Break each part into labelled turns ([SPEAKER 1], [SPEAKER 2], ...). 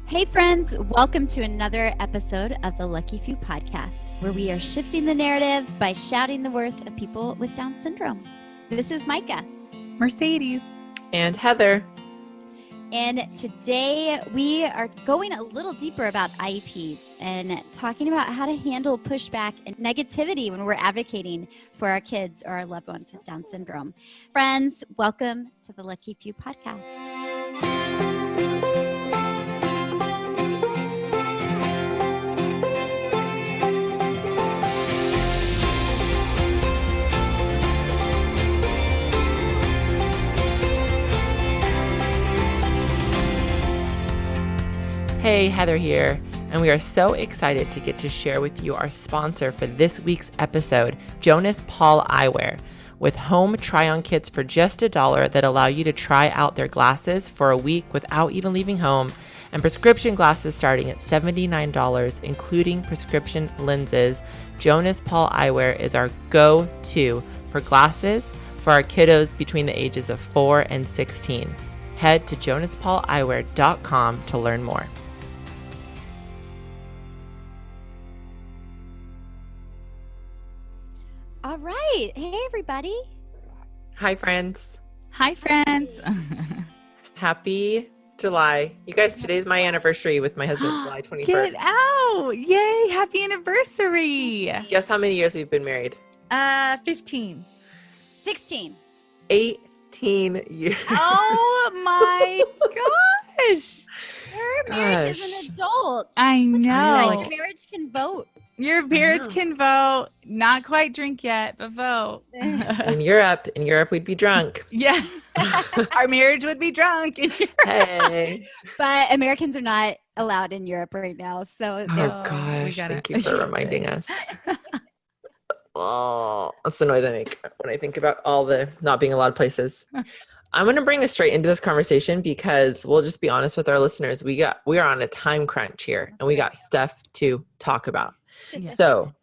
[SPEAKER 1] Hey friends, welcome to another episode of the Lucky Few podcast, where we are shifting the narrative by shouting the worth of people with Down syndrome. This is Micah.
[SPEAKER 2] Mercedes.
[SPEAKER 3] And Heather.
[SPEAKER 1] And today we are going a little deeper about IEPs and talking about how to handle pushback and negativity when we're advocating for our kids or our loved ones with Down syndrome. Friends, welcome to the Lucky Few podcast.
[SPEAKER 3] Hey, Heather here, and we are so excited to get to share with you our sponsor for this week's episode, Jonas Paul Eyewear, with home try-on kits for just $1 that allow you to try out their glasses for a week without even leaving home, and prescription glasses starting at $79, including prescription lenses. Jonas Paul Eyewear is our go-to for glasses for our kiddos between the ages of 4 and 16. Head to jonaspauleyewear.com to learn more.
[SPEAKER 1] All right. Hey, everybody.
[SPEAKER 3] Hi, friends.
[SPEAKER 2] Hi, friends.
[SPEAKER 3] Happy July. You guys, today's my anniversary with my husband, July 21st.
[SPEAKER 2] Get out. Yay. Happy anniversary.
[SPEAKER 3] Guess how many years we've been married?
[SPEAKER 2] 15.
[SPEAKER 1] 16.
[SPEAKER 3] 18 years.
[SPEAKER 2] Oh my gosh.
[SPEAKER 1] Your marriage is an adult.
[SPEAKER 2] I know.
[SPEAKER 1] Guys, your marriage can vote.
[SPEAKER 2] Your marriage can vote. Not quite drink yet, but vote.
[SPEAKER 3] In Europe, we'd be drunk.
[SPEAKER 2] Yeah. Our marriage would be drunk.
[SPEAKER 3] Hey.
[SPEAKER 1] But Americans are not allowed in Europe right now. So
[SPEAKER 3] Oh, gosh. Thank you for reminding us. Oh, that's the noise I make when I think about all the not being allowed places. I'm going to bring us straight into this conversation because we'll just be honest with our listeners. We are on a time crunch here and we got stuff to talk about.
[SPEAKER 2] Yeah.
[SPEAKER 3] So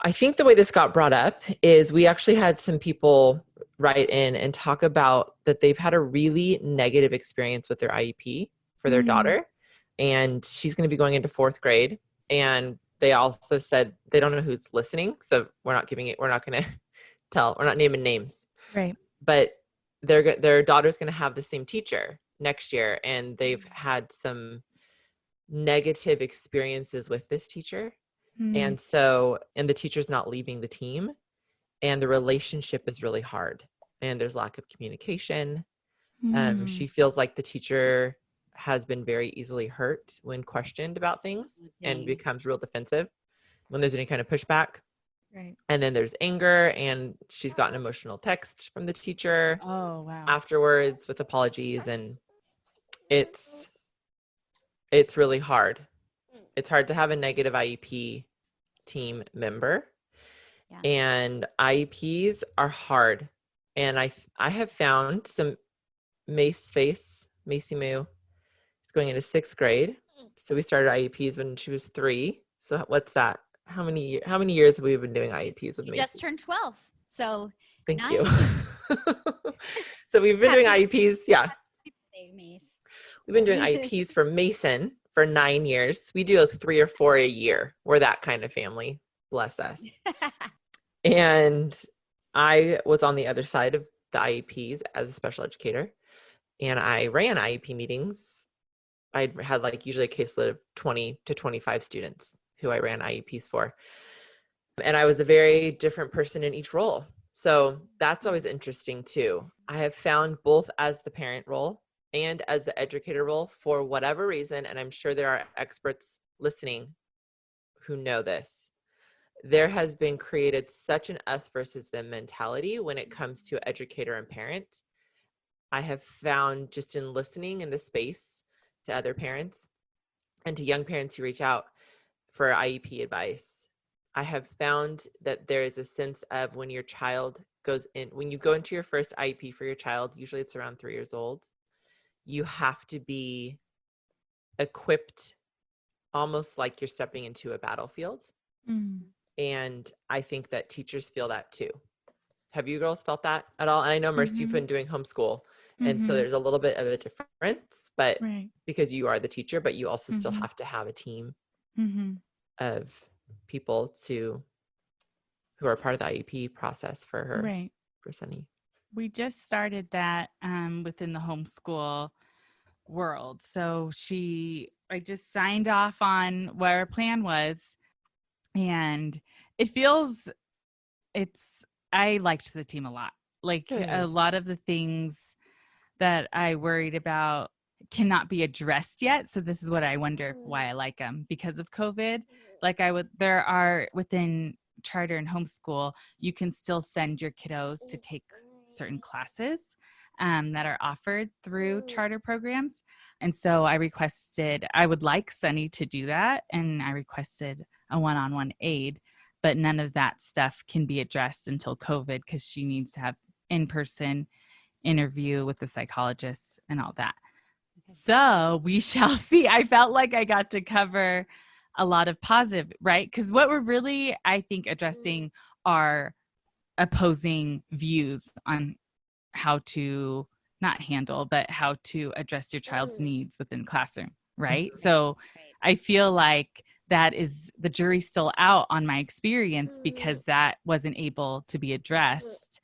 [SPEAKER 3] I think the way this got brought up is we actually had some people write in and talk about that they've had a really negative experience with their IEP for their daughter. And she's going to be going into 4th grade. And they also said they don't know who's listening. So we're not going to we're not naming names.
[SPEAKER 2] Right.
[SPEAKER 3] But their daughter's going to have the same teacher next year. And they've had some negative experiences with this teacher. And the teacher's not leaving the team and the relationship is really hard and there's lack of communication. She feels like the teacher has been very easily hurt when questioned about things and becomes real defensive when there's any kind of pushback.
[SPEAKER 2] Right.
[SPEAKER 3] And then there's anger and she's gotten emotional text from the teacher afterwards with apologies. And it's really hard. It's hard to have a negative IEP team member.
[SPEAKER 1] Yeah.
[SPEAKER 3] And IEPs are hard. And I have found some Macy Moo is going into 6th grade. So we started IEPs when she was 3. So what's that? How many years have we been doing IEPs with Macy?
[SPEAKER 1] Just turned 12. So
[SPEAKER 3] Thank
[SPEAKER 1] 9.
[SPEAKER 3] you. So we've been doing IEPs. Yeah. We've been doing IEPs for Mason for 9 years. We do 3 or 4 a year. We're that kind of family. Bless us. And I was on the other side of the IEPs as a special educator. And I ran IEP meetings. I had usually a caseload of 20 to 25 students who I ran IEPs for. And I was a very different person in each role. So that's always interesting too. I have found both as the parent role and as the educator role, for whatever reason, and I'm sure there are experts listening who know this, there has been created such an us versus them mentality when it comes to educator and parent. I have found just in listening in the space to other parents and to young parents who reach out for IEP advice, I have found that there is a sense of when your child when you go into your first IEP for your child, usually it's around 3 years old, you have to be equipped almost like you're stepping into a battlefield. And I think that teachers feel that too. Have you girls felt that at all? And I know, Mercy, you've been doing homeschool And so
[SPEAKER 2] Mhm.
[SPEAKER 3] there's a little bit of a difference, but
[SPEAKER 2] Right.
[SPEAKER 3] because you are the teacher, but you also still
[SPEAKER 2] Mhm.
[SPEAKER 3] have to have a team
[SPEAKER 2] Mhm.
[SPEAKER 3] of people who are part of the IEP process
[SPEAKER 2] Right.
[SPEAKER 3] for Sunny.
[SPEAKER 2] We just started that within the homeschool world. So I just signed off on what our plan was, and it feels it's I liked the team a lot. Like a
[SPEAKER 3] Good.
[SPEAKER 2] lot of the things that I worried about cannot be addressed yet. So this is what I wonder why I like them because of COVID. Like there are within charter and homeschool, you can still send your kiddos to take certain classes that are offered through charter programs. And so I would like Sunny to do that. And I requested a one-on-one aid, but none of that stuff can be addressed until COVID because she needs to have in-person interview with the psychologist and all that. So we shall see. I felt like I got to cover a lot of positive, right? Because what we're really, I think, addressing are opposing views on how to not handle, but how to address your child's needs within the classroom, right? So I feel like that is the jury's still out on my experience because that wasn't able to be addressed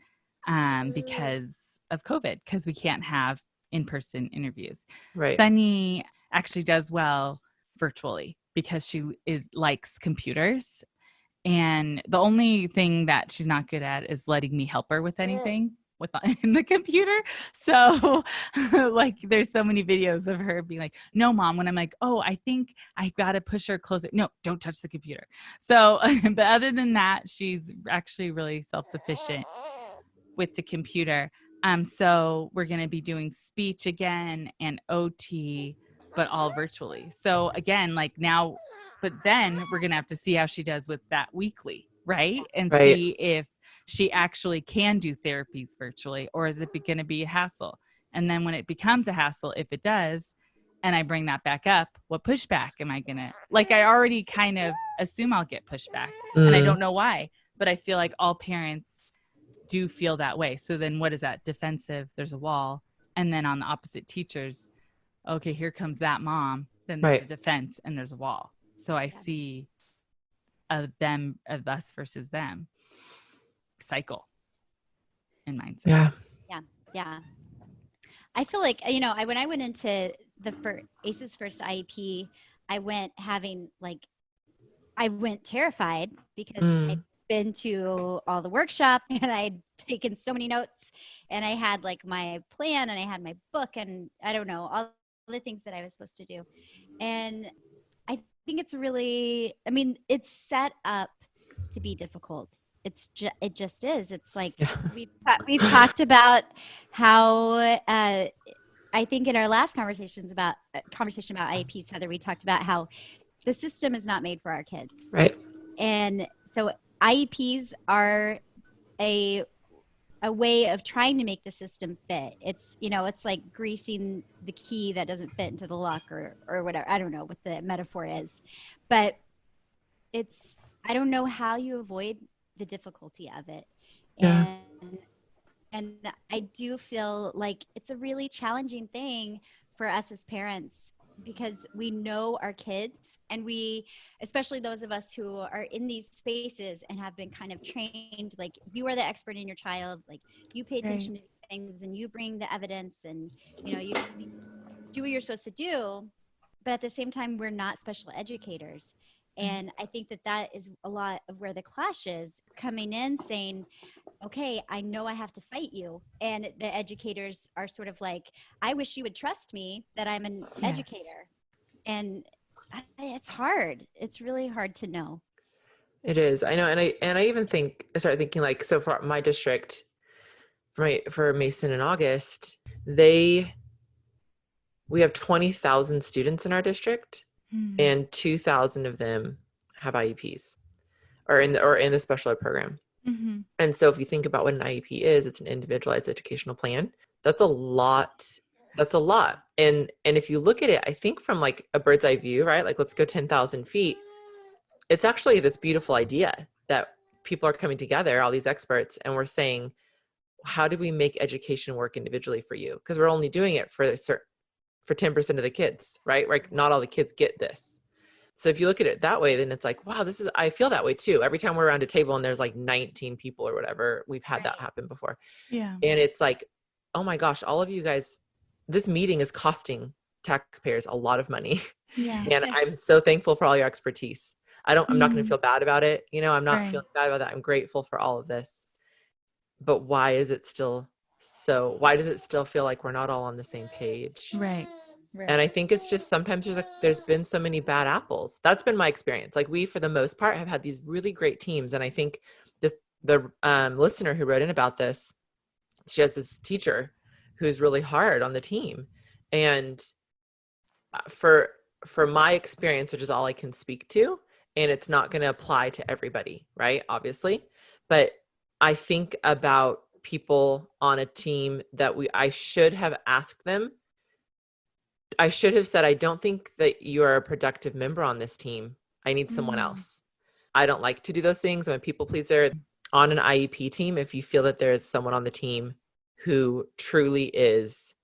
[SPEAKER 2] because of COVID, because we can't have in-person interviews.
[SPEAKER 3] Right.
[SPEAKER 2] Sunny actually does well virtually because she likes computers. And the only thing that she's not good at is letting me help her with anything in the computer. So like there's so many videos of her being like, no, mom, when I'm like, oh, I think I got to push her closer. No, don't touch the computer. So, but other than that, she's actually really self-sufficient with the computer. So we're going to be doing speech again and OT, but all virtually. So again, like now, but then we're going to have to see how she does with that weekly, right? And
[SPEAKER 3] Right.
[SPEAKER 2] see if she actually can do therapies virtually, or is it going to be a hassle? And then when it becomes a hassle, if it does, and I bring that back up, what pushback am I going to, like, I already kind of assume I'll get pushback and I don't know why, but I feel like all parents do feel that way. So then what is that? Defensive, there's a wall. And then on the opposite teachers, okay, here comes that mom. Then there's a defense and there's a wall. So I see a us versus them cycle in mindset.
[SPEAKER 3] Yeah.
[SPEAKER 1] Yeah. I feel like, when I went into ACE's first IEP, I went terrified because I'd been to all the workshop and I'd taken so many notes and I had like my plan and I had my book and I don't know, all the things that I was supposed to do. And I think it's really, it's set up to be difficult. It just is. It's like we've talked about how I think in our last conversation about IEPs, Heather, we talked about how the system is not made for our kids.
[SPEAKER 3] Right.
[SPEAKER 1] And so IEPs are a way of trying to make the system fit. It's, it's like greasing the key that doesn't fit into the lock or whatever. I don't know what the metaphor is, but I don't know how you avoid the difficulty of it.
[SPEAKER 3] Yeah.
[SPEAKER 1] And I do feel like it's a really challenging thing for us as parents because we know our kids and especially those of us who are in these spaces and have been kind of trained, like you are the expert in your child, like you pay attention to things and you bring the evidence and, you do what you're supposed to do. But at the same time, we're not special educators. And I think that is a lot of where the clash is, coming in saying, okay, I know I have to fight you. And the educators are sort of like, I wish you would trust me that I'm an educator. And it's hard. It's really hard to know.
[SPEAKER 3] It is. I know. And I even I started thinking like, so for my district, for Mason in August, we have 20,000 students in our district and 2,000 of them have IEPs or in the special ed program.
[SPEAKER 2] Mm-hmm.
[SPEAKER 3] And so if you think about what an IEP is, it's an individualized educational plan. That's a lot. And if you look at it, I think from like a bird's eye view, right? Like let's go 10,000 feet. It's actually this beautiful idea that people are coming together, all these experts, and we're saying, how do we make education work individually for you? Because we're only doing it for 10% of the kids, right? Like not all the kids get this. So if you look at it that way, then it's like, wow, I feel that way too. Every time we're around a table and there's like 19 people or whatever, we've had that happen before.
[SPEAKER 2] Yeah.
[SPEAKER 3] And it's like, oh my gosh, all of you guys, this meeting is costing taxpayers a lot of money.
[SPEAKER 2] Yeah.
[SPEAKER 3] And I'm so thankful for all your expertise. I'm not going to feel bad about it. I'm not feeling bad about that. I'm grateful for all of this. But why does it still feel like we're not all on the same page?
[SPEAKER 2] Right.
[SPEAKER 3] And I think it's just sometimes there's been so many bad apples. That's been my experience. Like we, for the most part, have had these really great teams. And I think the listener who wrote in about this, she has this teacher who's really hard on the team. And for my experience, which is all I can speak to, and it's not going to apply to everybody, right? Obviously. But I think about people on a team that I should have asked them. I should have said, I don't think that you are a productive member on this team. I need someone else. I don't like to do those things. I'm a people pleaser. On an IEP team, if you feel that there's someone on the team who truly is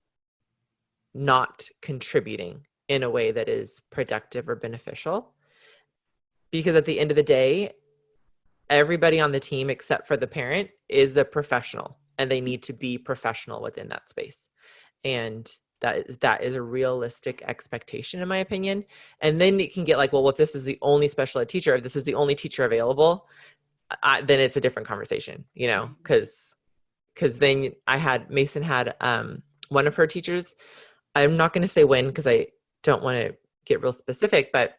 [SPEAKER 3] not contributing in a way that is productive or beneficial, because at the end of the day, everybody on the team except for the parent is a professional, and they need to be professional within that space. And that is a realistic expectation, in my opinion. And then it can get like, well, if this is the only special ed teacher, if this is the only teacher available, then it's a different conversation, because then Mason had one of her teachers. I'm not going to say when, because I don't want to get real specific, but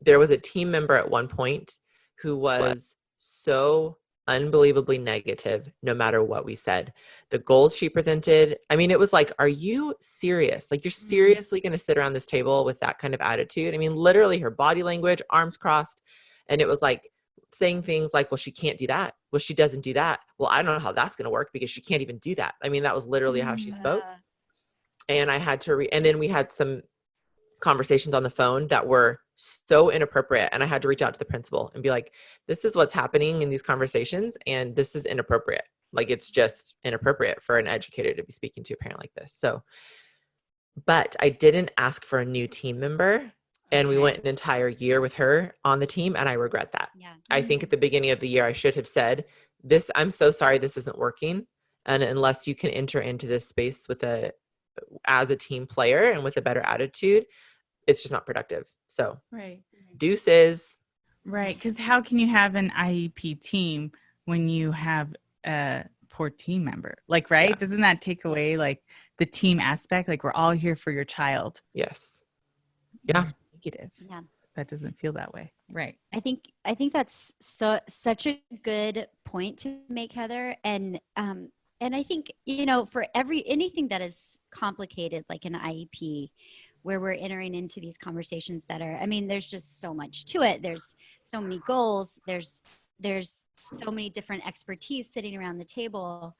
[SPEAKER 3] there was a team member at one point who was so unbelievably negative no matter what we said. The goals she presented, I mean, it was like, are you serious? Like, you're seriously going to sit around this table with that kind of attitude? I mean, literally her body language, arms crossed. And it was like saying things like, well, she can't do that. Well, she doesn't do that. Well, I don't know how that's going to work because she can't even do that. I mean, that was literally how she spoke. And I had to and then we had some conversations on the phone that were so inappropriate. And I had to reach out to the principal and be like, this is what's happening in these conversations. And this is inappropriate. Like, it's just inappropriate for an educator to be speaking to a parent like this. So, but I didn't ask for a new team member. And we went an entire year with her on the team. And I regret that. Yeah. I think at the beginning of the year, I should have said I'm so sorry, this isn't working. And unless you can enter into this space as a team player and with a better attitude, it's just not productive. So deuces.
[SPEAKER 2] Right. Because how can you have an IEP team when you have a poor team member? Like, right? Yeah. Doesn't that take away like the team aspect? Like, we're all here for your child.
[SPEAKER 3] Yes. Yeah.
[SPEAKER 2] Negative. Yeah. That doesn't feel that way. Right.
[SPEAKER 1] I think that's such a good point to make, Heather. And I think, for anything that is complicated, like an IEP, where we're entering into these conversations there's just so much to it. There's so many goals. There's so many different expertise sitting around the table.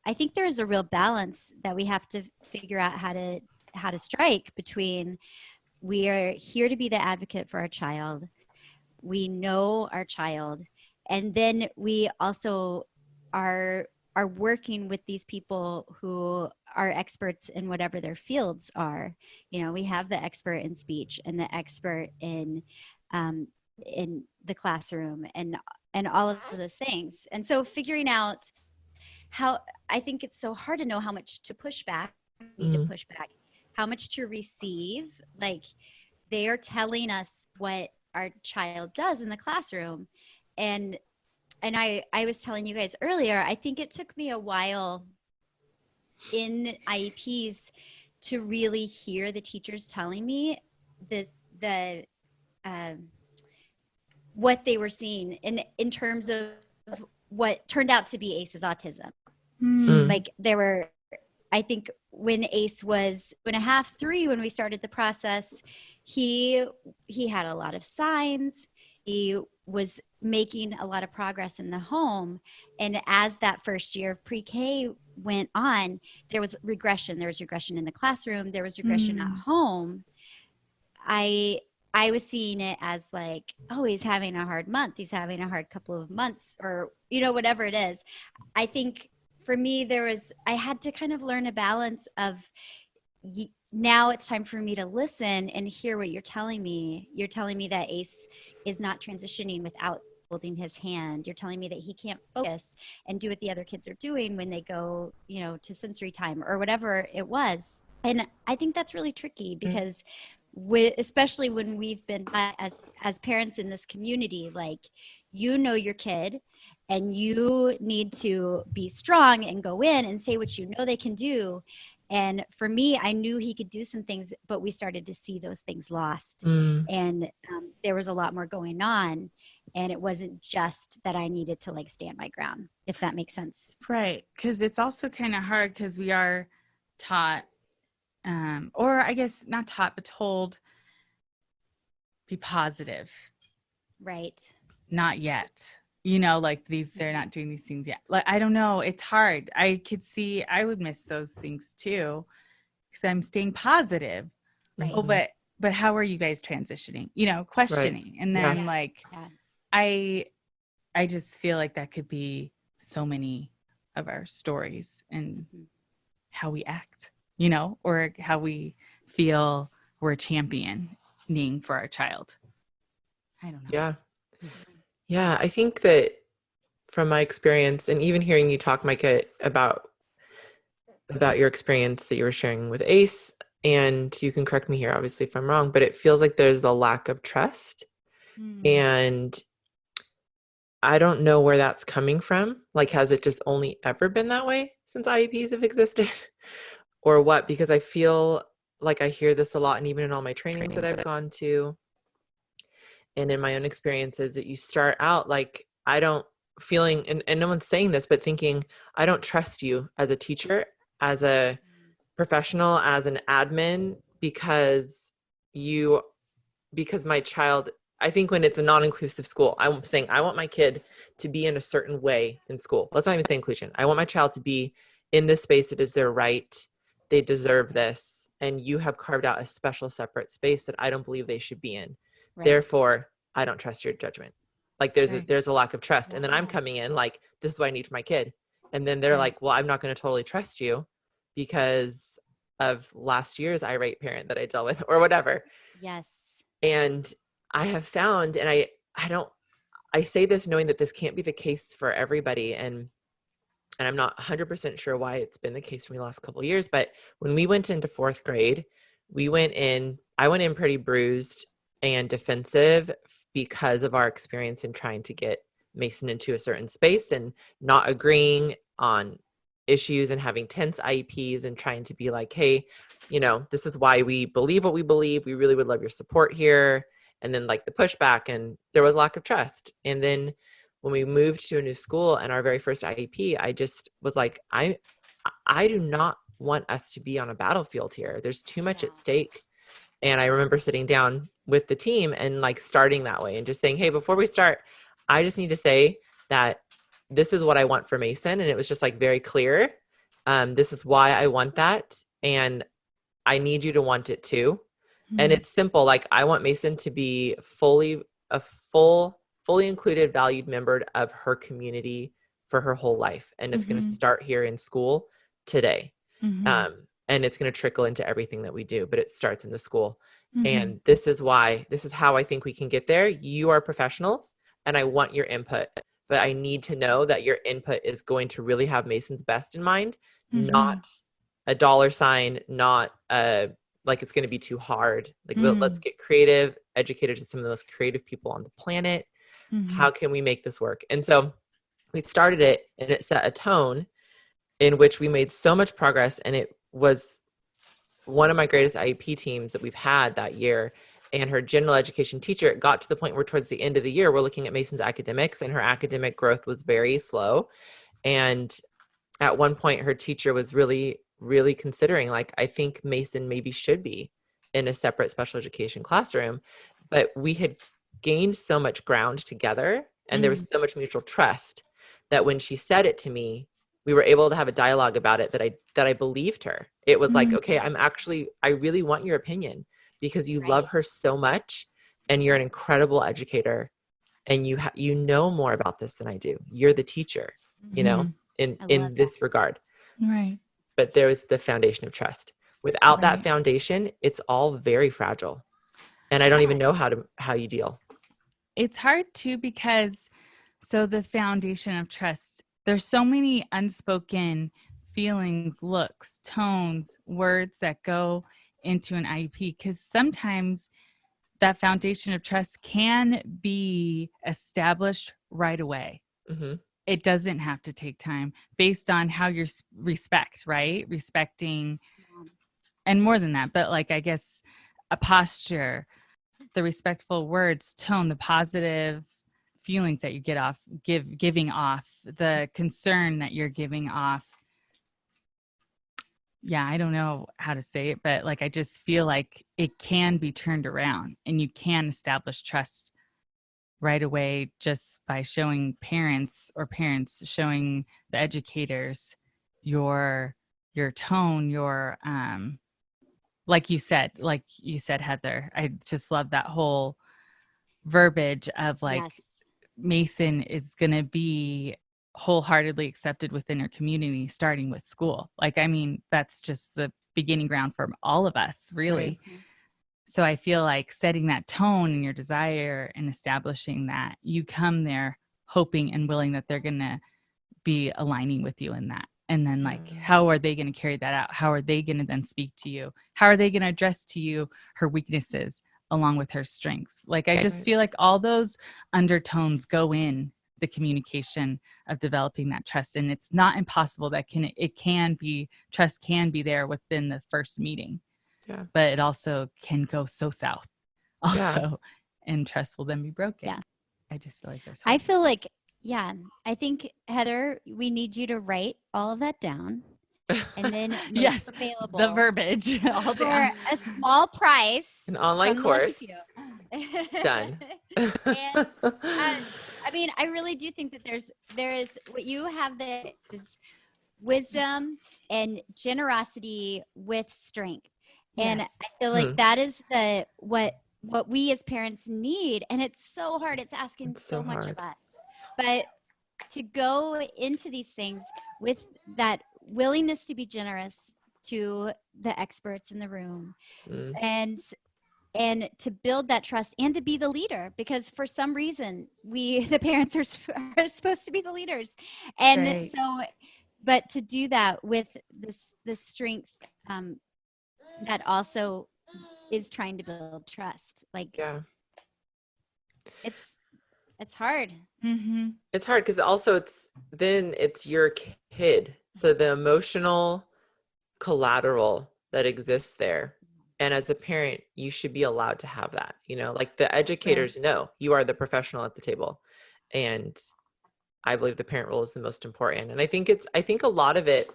[SPEAKER 1] I think there's a real balance that we have to figure out how to strike between, we are here to be the advocate for our child. We know our child. And then we also are working with these people who are experts in whatever their fields are. We have the expert in speech and the expert in the classroom and all of those things. And so figuring out how, I think it's so hard to know how much to push back, how much to receive. Like, they are telling us what our child does in the classroom. And I was telling you guys earlier, I think it took me a while in IEPs to really hear the teachers telling me what they were seeing in terms of what turned out to be Ace's autism. Like, I think when Ace was 2.5, 3, when we started the process, he had a lot of signs. He was making a lot of progress in the home. And as that first year of pre-K went on, there was regression. There was regression in the classroom. There was regression at home. I was seeing it as like, oh, he's having a hard month. He's having a hard couple of months, or, whatever it is. I think for me, I had to kind of learn a balance of now it's time for me to listen and hear what you're telling me. You're telling me that Ace is not transitioning without holding his hand. You're telling me that he can't focus and do what the other kids are doing when they go, to sensory time or whatever it was. And I think that's really tricky because especially when we've been as parents in this community, like, your kid and you need to be strong and go in and say what they can do. And for me, I knew he could do some things, but we started to see those things lost. And there was a lot more going on. And it wasn't just that I needed to stand my ground, if that makes sense.
[SPEAKER 2] Right. Because it's also kind of hard because we are taught, or I guess not taught, but told, be positive.
[SPEAKER 1] Right.
[SPEAKER 2] Not yet. They're not doing these things yet. I don't know. It's hard. I could see I would miss those things too because I'm staying positive.
[SPEAKER 1] Right.
[SPEAKER 2] Oh, but how are you guys transitioning? Questioning. Right. And then I just feel like that could be so many of our stories and how we act, or how we feel we're championing for our child. I don't know.
[SPEAKER 3] Yeah. Yeah, I think that from my experience, and even hearing you talk, Micah, about your experience that you were sharing with Ace, and you can correct me here, obviously, if I'm wrong, but it feels like there's a lack of trust. And I don't know where that's coming from. Has it just only ever been that way since IEPs have existed or what? Because I feel like I hear this a lot, and even in all my trainings that I've gone to, and in my own experiences, that you start out feeling, and no one's saying this, but thinking, I don't trust you as a teacher, as a professional, as an admin, because my child, I think when it's a non-inclusive school, I'm saying, I want my kid to be in a certain way in school. Let's not even say inclusion. I want my child to be in this space. It is their right. They deserve this. And you have carved out a special separate space that I don't believe they should be in. Right. Therefore, I don't trust your judgment. There's a lack of trust. And then I'm coming in this is what I need for my kid. And then they're well, I'm not going to totally trust you because of last year's irate parent that I dealt with or whatever.
[SPEAKER 1] Yes.
[SPEAKER 3] And I have found, and I say this knowing that this can't be the case for everybody. And I'm not 100% sure why it's been the case for me the last couple of years. But when we went into 4th grade, I went in pretty bruised and defensive because of our experience in trying to get Mason into a certain space and not agreeing on issues and having tense IEPs and trying to be hey, this is why we believe what we believe. We really would love your support here. And then the pushback, and there was lack of trust. And then when we moved to a new school and our very first IEP, I just was I do not want us to be on a battlefield here. There's too much at stake. And I remember sitting down with the team and starting that way and just saying, hey, before we start, I just need to say that this is what I want for Mason. And it was just very clear. This is why I want that. And I need you to want it too. Mm-hmm. And it's simple. I want Mason to be fully included, valued member of her community for her whole life. And it's going to start here in school today. Mm-hmm. And it's going to trickle into everything that we do, but it starts in the school. Mm-hmm. And this is how I think we can get there. You are professionals and I want your input, but I need to know that your input is going to really have Mason's best in mind, not a dollar sign, not it's going to be too hard. Let's get creative, educated to some of the most creative people on the planet. Mm-hmm. How can we make this work? And so we started it, and it set a tone in which we made so much progress. And it was one of my greatest IEP teams that we've had that year. And her general education teacher, it got to the point where towards the end of the year, we're looking at Mason's academics, and her academic growth was very slow. And at one point, her teacher was really, really considering, I think Mason maybe should be in a separate special education classroom. But we had gained so much ground together, and there was so much mutual trust that when she said it to me, we were able to have a dialogue about it that I believed her. It was okay, I really want your opinion because you love her so much and you're an incredible educator and you know more about this than I do. You're the teacher, in this regard.
[SPEAKER 2] Right.
[SPEAKER 3] But there was the foundation of trust. Without that
[SPEAKER 2] Right.
[SPEAKER 3] foundation, it's all very fragile. And I don't even know how you deal.
[SPEAKER 2] It's hard too, because so the foundation of trust, there's so many unspoken feelings, looks, tones, words that go into an IEP, because sometimes that foundation of trust can be established right away.
[SPEAKER 3] Mm-hmm.
[SPEAKER 2] It doesn't have to take time, based on how you're respecting, and more than that, but like, I guess, a posture, the respectful words, tone, the positive feelings that you giving off, the concern that you're giving off. Yeah, I don't know how to say it, but like, I just feel like it can be turned around, and you can establish trust right away just by showing parents showing the educators your tone, your like you said, Heather, I just love that whole verbiage of like,
[SPEAKER 1] Yes.
[SPEAKER 2] Mason is going to be wholeheartedly accepted within her community, starting with school. Like, I mean, that's just the beginning ground for all of us, really.
[SPEAKER 3] Right.
[SPEAKER 2] So I feel like setting that tone and your desire and establishing that, you come there hoping and willing that they're going to be aligning with you in that. And then like, how are they going to carry that out? How are they going to then speak to you? How are they going to address to you her weaknesses along with her strengths? Like, I just feel like all those undertones go in the communication of developing that trust. And it's not impossible that trust can be there within the first meeting. Yeah. But it also can go so south also, and trust will then be broken. Yeah. I just feel like
[SPEAKER 1] I think, Heather, we need you to write all of that down and then make
[SPEAKER 2] yes,
[SPEAKER 1] available
[SPEAKER 2] the verbiage all
[SPEAKER 1] for a small price.
[SPEAKER 3] An online course. Done.
[SPEAKER 1] And I mean, I really do think that there is what you have there is wisdom and generosity with strength. And I feel like that is what we as parents need. And it's so hard. It's asking so much of us. But to go into these things with that willingness to be generous to the experts in the room, and to build that trust and to be the leader, because for some reason the parents are supposed to be the leaders. And so, but to do that with this strength that also is trying to build trust. Like, it's hard.
[SPEAKER 2] Mm-hmm.
[SPEAKER 3] It's hard because also it's your kid. So the emotional collateral that exists there. And as a parent, you should be allowed to have that, like the educators know you are the professional at the table. And I believe the parent role is the most important. And I think a lot of it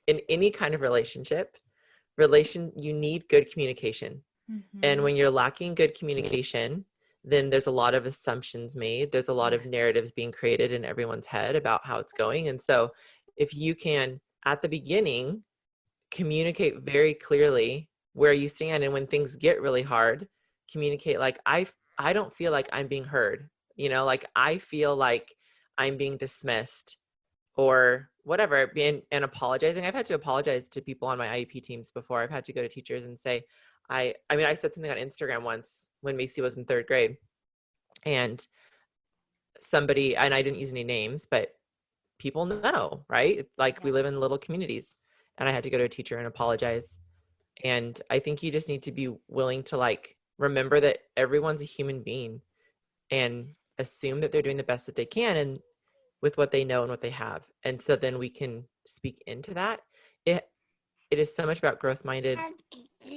[SPEAKER 3] in any kind of relationship, you need good communication. Mm-hmm. And when you're lacking good communication, then there's a lot of assumptions made. There's a lot of narratives being created in everyone's head about how it's going. And so if you can, at the beginning, communicate very clearly where you stand, and when things get really hard, communicate like, I don't feel like I'm being heard, like I feel like I'm being dismissed or whatever, and apologizing. I've had to apologize to people on my IEP teams before. I've had to go to teachers and say, I said something on Instagram once when Macy was in 3rd grade, and somebody, and I didn't use any names, but people know, right? Like we live in little communities, and I had to go to a teacher and apologize. And I think you just need to be willing to like remember that everyone's a human being and assume that they're doing the best that they can and with what they know and what they have. And so then we can speak into that. It is so much about growth-minded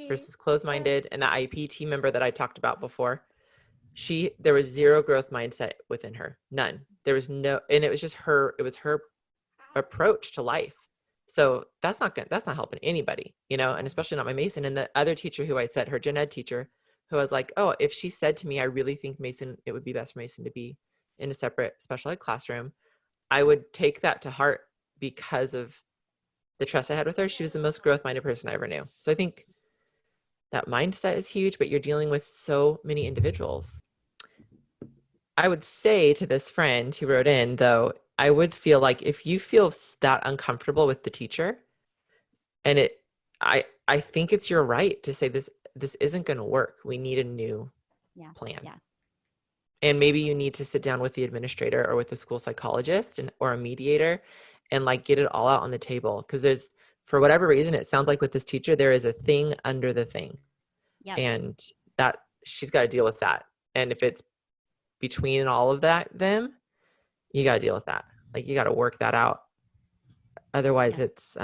[SPEAKER 3] versus closed-minded. And the IEP team member that I talked about before, there was zero growth mindset within her. None. There was no, and it was just it was her approach to life. So that's not helping anybody, and especially not my Mason. And the other teacher who I said, her gen ed teacher, who I was like, oh, if she said to me, I really think it would be best for Mason to be in a separate special ed classroom, I would take that to heart because of the trust I had with her. She was the most growth-minded person I ever knew. So I think that mindset is huge, but you're dealing with so many individuals. I would say to this friend who wrote in, though, I would feel like if you feel that uncomfortable with the teacher, and I think it's your right to say this isn't going to work. We need a new plan.
[SPEAKER 1] Yeah.
[SPEAKER 3] And maybe you need to sit down with the administrator or with the school psychologist or a mediator and like get it all out on the table. Because for whatever reason, it sounds like with this teacher, there is a thing under the thing.
[SPEAKER 1] Yep.
[SPEAKER 3] And that she's got to deal with that. And if it's between all of them, you got to deal with that. Like you got to work that out. Otherwise it's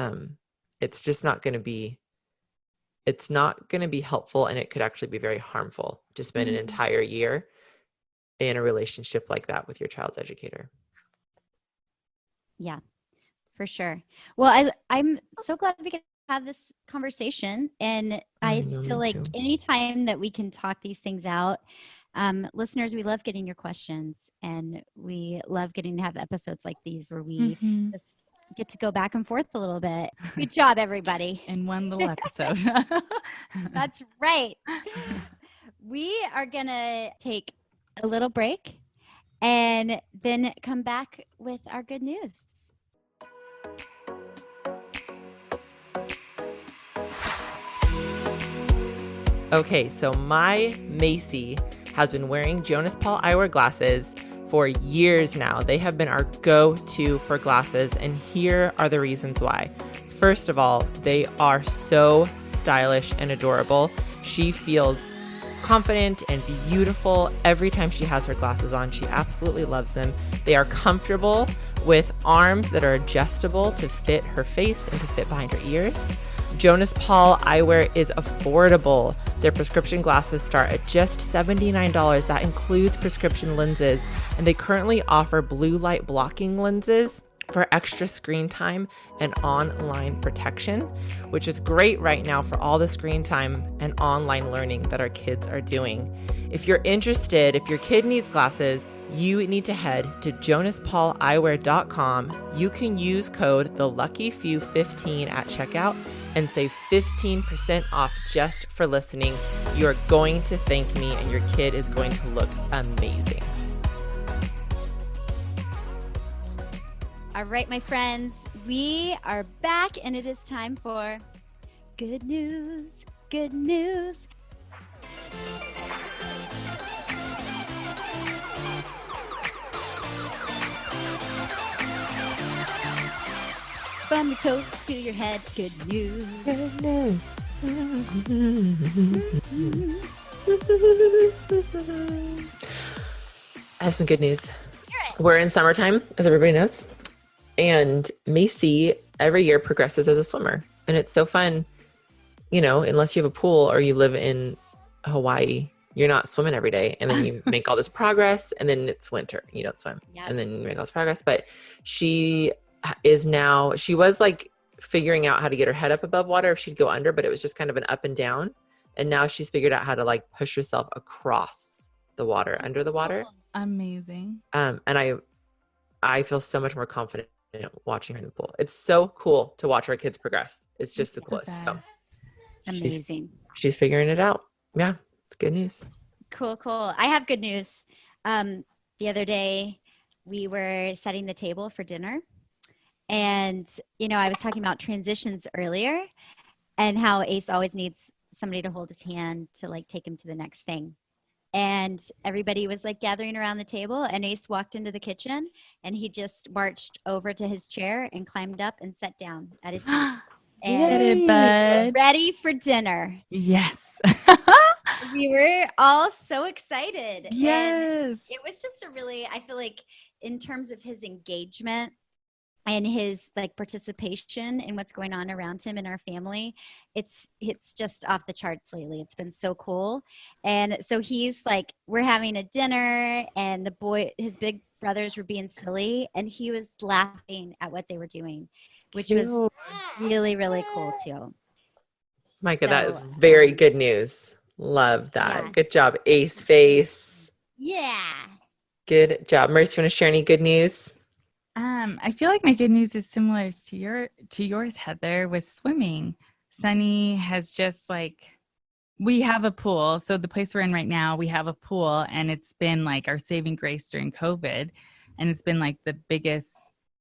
[SPEAKER 3] just not going to be, it's not going to be helpful, and it could actually be very harmful to spend an entire year in a relationship like that with your child's educator.
[SPEAKER 1] Yeah, for sure. Well, I'm so glad we could have this conversation, and I feel like anytime that we can talk these things out, listeners, we love getting your questions, and we love getting to have episodes like these where we just get to go back and forth a little bit. Good job, everybody.
[SPEAKER 2] In one little episode.
[SPEAKER 1] That's right. We are going to take a little break and then come back with our good news.
[SPEAKER 3] Okay, so my Macy has been wearing Jonas Paul eyewear glasses for years now. They have been our go-to for glasses, and here are the reasons why. First of all, they are so stylish and adorable. She feels confident and beautiful every time she has her glasses on. She absolutely loves them. They are comfortable with arms that are adjustable to fit her face and to fit behind her ears. Jonas Paul eyewear is affordable. Their prescription glasses start at just $79. That includes prescription lenses, and they currently offer blue light blocking lenses for extra screen time and online protection, which is great right now for all the screen time and online learning that our kids are doing. If you're interested, if your kid needs glasses, you need to head to jonaspauleyewear.com. You can use code TheLuckyFew15 at checkout and save 15% off just for listening. You're going to thank me, and your kid is going to look amazing.
[SPEAKER 1] All right, my friends, we are back, and it is time for good news, good news. From your toes to your head, good news.
[SPEAKER 3] Good news. I have some good news. We're in summertime, as everybody knows. And Macy every year progresses as a swimmer. And it's so fun, unless you have a pool or you live in Hawaii, you're not swimming every day. And then you make all this progress, and then it's winter. You don't swim. Yep. And then you make all this progress. But she was like figuring out how to get her head up above water if she'd go under, but it was just kind of an up and down. And now she's figured out how to like push herself across the water, under the water.
[SPEAKER 2] Amazing.
[SPEAKER 3] And I feel so much more confident watching her in the pool. It's so cool to watch our kids progress. It's just the coolest. So
[SPEAKER 1] amazing.
[SPEAKER 3] She's figuring it out. Yeah, it's good news.
[SPEAKER 1] Cool. I have good news. The other day we were setting the table for dinner, and I was talking about transitions earlier and how Ace always needs somebody to hold his hand to like take him to the next thing. And everybody was like gathering around the table, and Ace walked into the kitchen, and he just marched over to his chair and climbed up and sat down at his seat. And
[SPEAKER 2] bud.
[SPEAKER 1] Ready for dinner.
[SPEAKER 2] Yes.
[SPEAKER 1] We were all so excited.
[SPEAKER 2] Yes.
[SPEAKER 1] And it was just I feel like in terms of his engagement and his like participation in what's going on around him and our family, it's just off the charts lately. It's been so cool. And so he's like, we're having a dinner, and his big brothers were being silly, and he was laughing at what they were doing, which was really, really cool too.
[SPEAKER 3] Micah, that is very good news. Love that. Yeah. Good job, Ace Face.
[SPEAKER 1] Yeah.
[SPEAKER 3] Good job. Mercy, you want to share any good news?
[SPEAKER 2] I feel like my good news is similar to yours, Heather, with swimming. Sunny has just we have a pool. So the place we're in right now, we have a pool, and it's been like our saving grace during COVID. And it's been like the biggest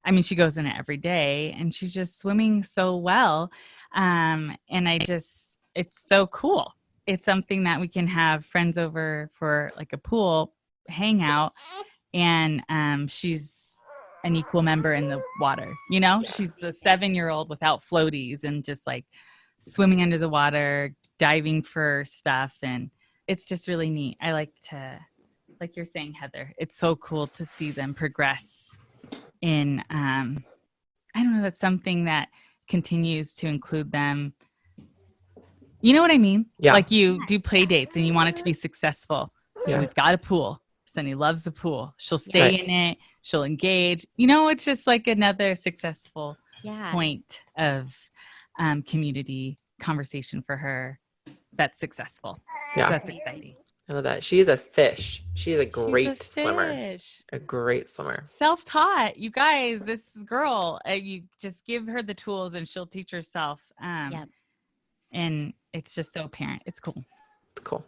[SPEAKER 2] I mean, she goes in it every day and she's just swimming so well. And it's so cool. It's something that we can have friends over for like a pool hangout, and she's an equal member in the water. She's a 7-year-old without floaties and just like swimming under the water, diving for stuff. And it's just really neat. I like you're saying, Heather, it's so cool to see them progress in, I don't know, that's something that continues to include them. You know what I mean?
[SPEAKER 3] Yeah.
[SPEAKER 2] Like you do play dates and you want it to be successful.
[SPEAKER 3] Yeah.
[SPEAKER 2] We've got a pool. Sunny loves the pool. She'll stay in it. She'll engage. It's just like another successful point of community conversation for her that's successful.
[SPEAKER 3] Yeah.
[SPEAKER 2] So that's exciting.
[SPEAKER 3] I love that. She is a fish. She is a great swimmer.
[SPEAKER 2] Fish.
[SPEAKER 3] A great swimmer.
[SPEAKER 2] Self-taught. You guys, this girl, you just give her the tools and she'll teach herself. And it's just so apparent. It's cool.
[SPEAKER 3] It's cool.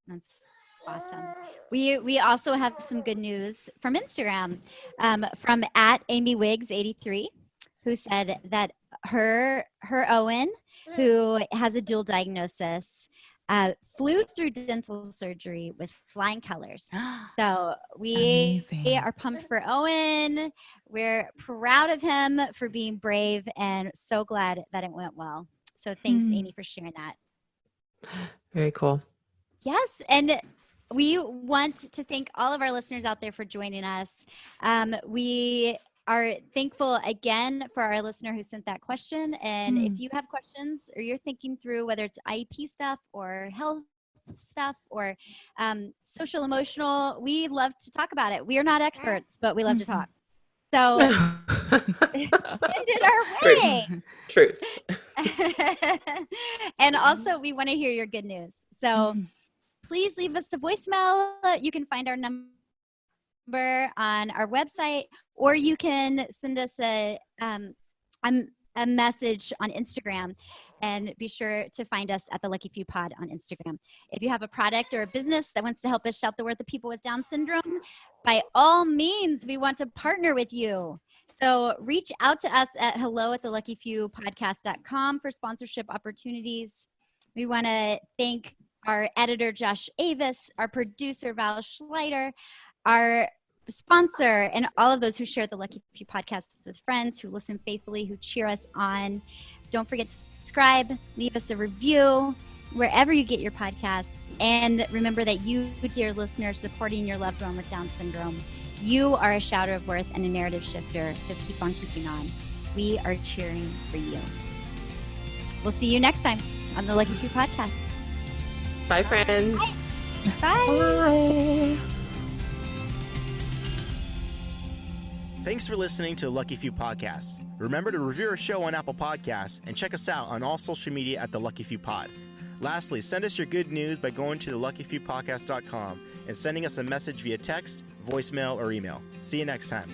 [SPEAKER 1] That's awesome. We also have some good news from Instagram, from @AmyWiggs83, who said that her Owen, who has a dual diagnosis, flew through dental surgery with flying colors. So we are pumped for Owen. We're proud of him for being brave and so glad that it went well. So thanks, Amy, for sharing that.
[SPEAKER 3] Very cool.
[SPEAKER 1] Yes. And we want to thank all of our listeners out there for joining us. We are thankful again for our listener who sent that question. And if you have questions or you're thinking through whether it's IEP stuff or health stuff or social emotional, we love to talk about it. We are not experts, but we love to talk. So send it our way.
[SPEAKER 3] Truth.
[SPEAKER 1] And also we want to hear your good news. So please leave us a voicemail. You can find our number on our website, or you can send us a message on Instagram, and be sure to find us at the Lucky Few Pod on Instagram. If you have a product or a business that wants to help us shout the word to people with Down syndrome, by all means, we want to partner with you. So reach out to us at hello@theluckyfewpodcast.com for sponsorship opportunities. We want to thank our editor, Josh Avis, our producer, Val Schleider, our sponsor, and all of those who share the Lucky Few podcast with friends, who listen faithfully, who cheer us on. Don't forget to subscribe, leave us a review wherever you get your podcasts. And remember that you, dear listener, supporting your loved one with Down syndrome, you are a shouter of worth and a narrative shifter. So keep on keeping on. We are cheering for you. We'll see you next time on the Lucky Few podcast.
[SPEAKER 3] Bye, friends.
[SPEAKER 1] Bye.
[SPEAKER 3] Bye.
[SPEAKER 4] Thanks for listening to Lucky Few Podcasts. Remember to review our show on Apple Podcasts and check us out on all social media at The Lucky Few Pod. Lastly, send us your good news by going to theluckyfewpodcast.com and sending us a message via text, voicemail, or email. See you next time.